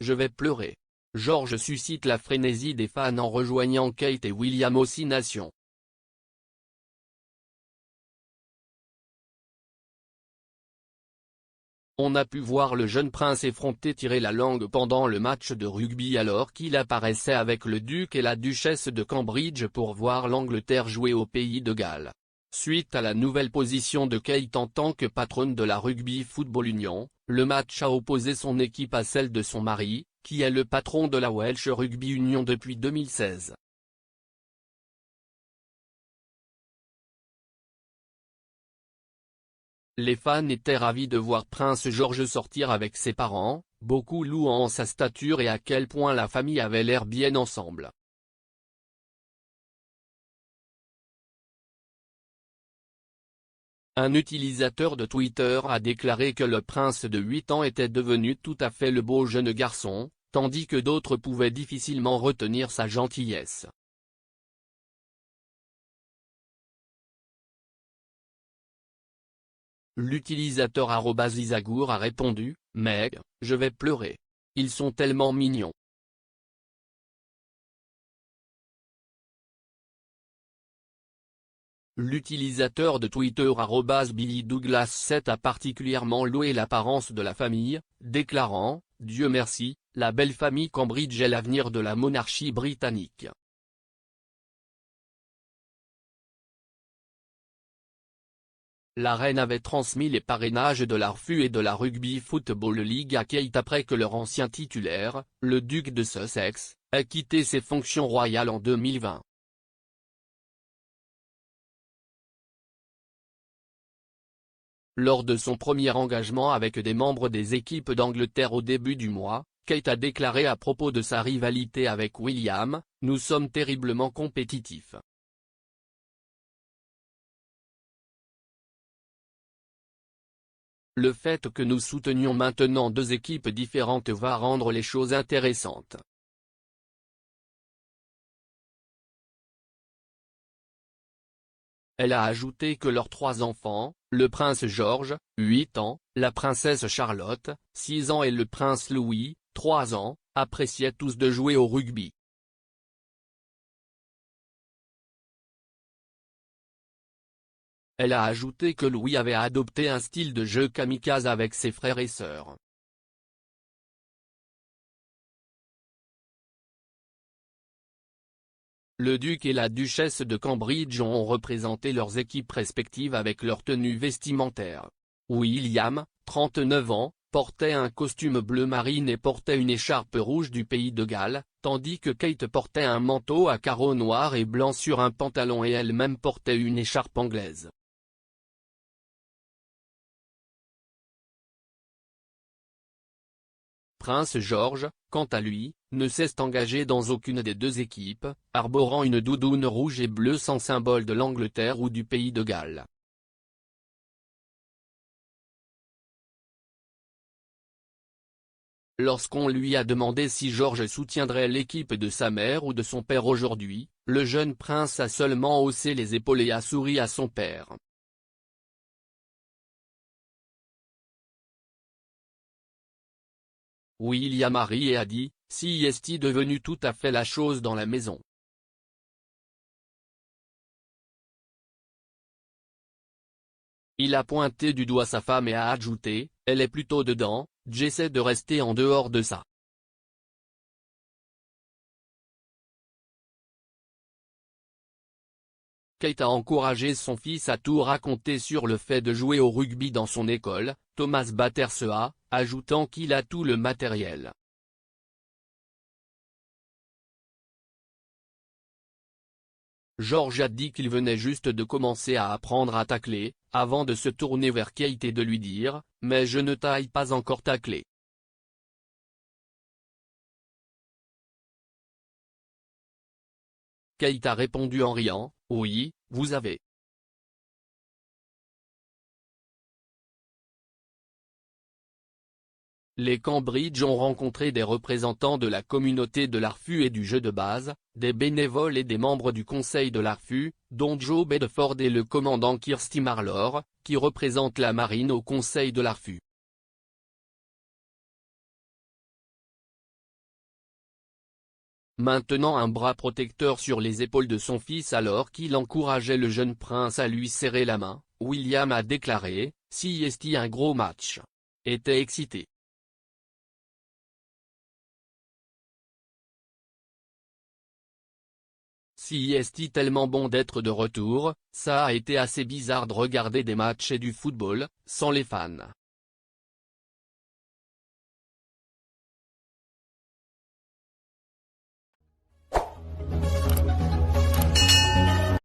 je vais pleurer. George suscite la frénésie des fans en rejoignant Kate et William aux 6 Nations. On a pu voir le jeune prince effronté tirer la langue pendant le match de rugby alors qu'il apparaissait avec le duc et la duchesse de Cambridge pour voir l'Angleterre jouer au pays de Galles. Suite à la nouvelle position de Kate en tant que patronne de la Rugby Football Union, le match a opposé son équipe à celle de son mari, qui est le patron de la Welsh Rugby Union depuis 2016. Les fans étaient ravis de voir Prince George sortir avec ses parents, beaucoup louant sa stature et à quel point la famille avait l'air bien ensemble. Un utilisateur de Twitter a déclaré que le prince de 8 ans était devenu tout à fait le beau jeune garçon, tandis que d'autres pouvaient difficilement retenir sa gentillesse. L'utilisateur @isagour a répondu, « Meg, je vais pleurer. Ils sont tellement mignons. » L'utilisateur de Twitter @BillyDouglas7 a particulièrement loué l'apparence de la famille, déclarant, « Dieu merci, la belle famille Cambridge est l'avenir de la monarchie britannique. » La reine avait transmis les parrainages de la RFU et de la Rugby Football League à Kate après que leur ancien titulaire, le duc de Sussex, ait quitté ses fonctions royales en 2020. Lors de son premier engagement avec des membres des équipes d'Angleterre au début du mois, Kate a déclaré à propos de sa rivalité avec William, « Nous sommes terriblement compétitifs. Le fait que nous soutenions maintenant 2 équipes différentes va rendre les choses intéressantes. » Elle a ajouté que leurs 3 enfants, le prince George, 8 ans, la princesse Charlotte, 6 ans et le prince Louis, 3 ans, appréciaient tous de jouer au rugby. Elle a ajouté que Louis avait adopté un style de jeu kamikaze avec ses frères et sœurs. Le duc et la duchesse de Cambridge ont représenté leurs équipes respectives avec leur tenue vestimentaire. William, 39 ans, portait un costume bleu marine et portait une écharpe rouge du pays de Galles, tandis que Kate portait un manteau à carreaux noirs et blancs sur un pantalon et elle-même portait une écharpe anglaise. Prince George, quant à lui, ne s'est engagé dans aucune des 2 équipes, arborant une doudoune rouge et bleue sans symbole de l'Angleterre ou du pays de Galles. Lorsqu'on lui a demandé si George soutiendrait l'équipe de sa mère ou de son père aujourd'hui, le jeune prince a seulement haussé les épaules et a souri à son père. William a ri et a dit, « Si est devenu tout à fait la chose dans la maison. » Il a pointé du doigt sa femme et a ajouté, « Elle est plutôt dedans, j'essaie de rester en dehors de ça. » Kate a encouragé son fils à tout raconter sur le fait de jouer au rugby dans son école, Thomas Battersea, ajoutant qu'il a tout le matériel. George a dit qu'il venait juste de commencer à apprendre à tacler, avant de se tourner vers Kate et de lui dire, « Mais je ne t'aille pas encore tacler. » Kate a répondu en riant, « Oui, vous avez. » Les Cambridge ont rencontré des représentants de la communauté de l'ARFU et du jeu de base, des bénévoles et des membres du conseil de l'ARFU, dont Joe Bedford et le commandant Kirsty Marlor, qui représente la marine au conseil de l'ARFU. maintenant un bras protecteur sur les épaules de son fils alors qu'il encourageait le jeune prince à lui serrer la main. William a déclaré, « Si un gros match. Était excité. Si tellement bon d'être de retour, ça a été assez bizarre de regarder des matchs et du football, sans les fans.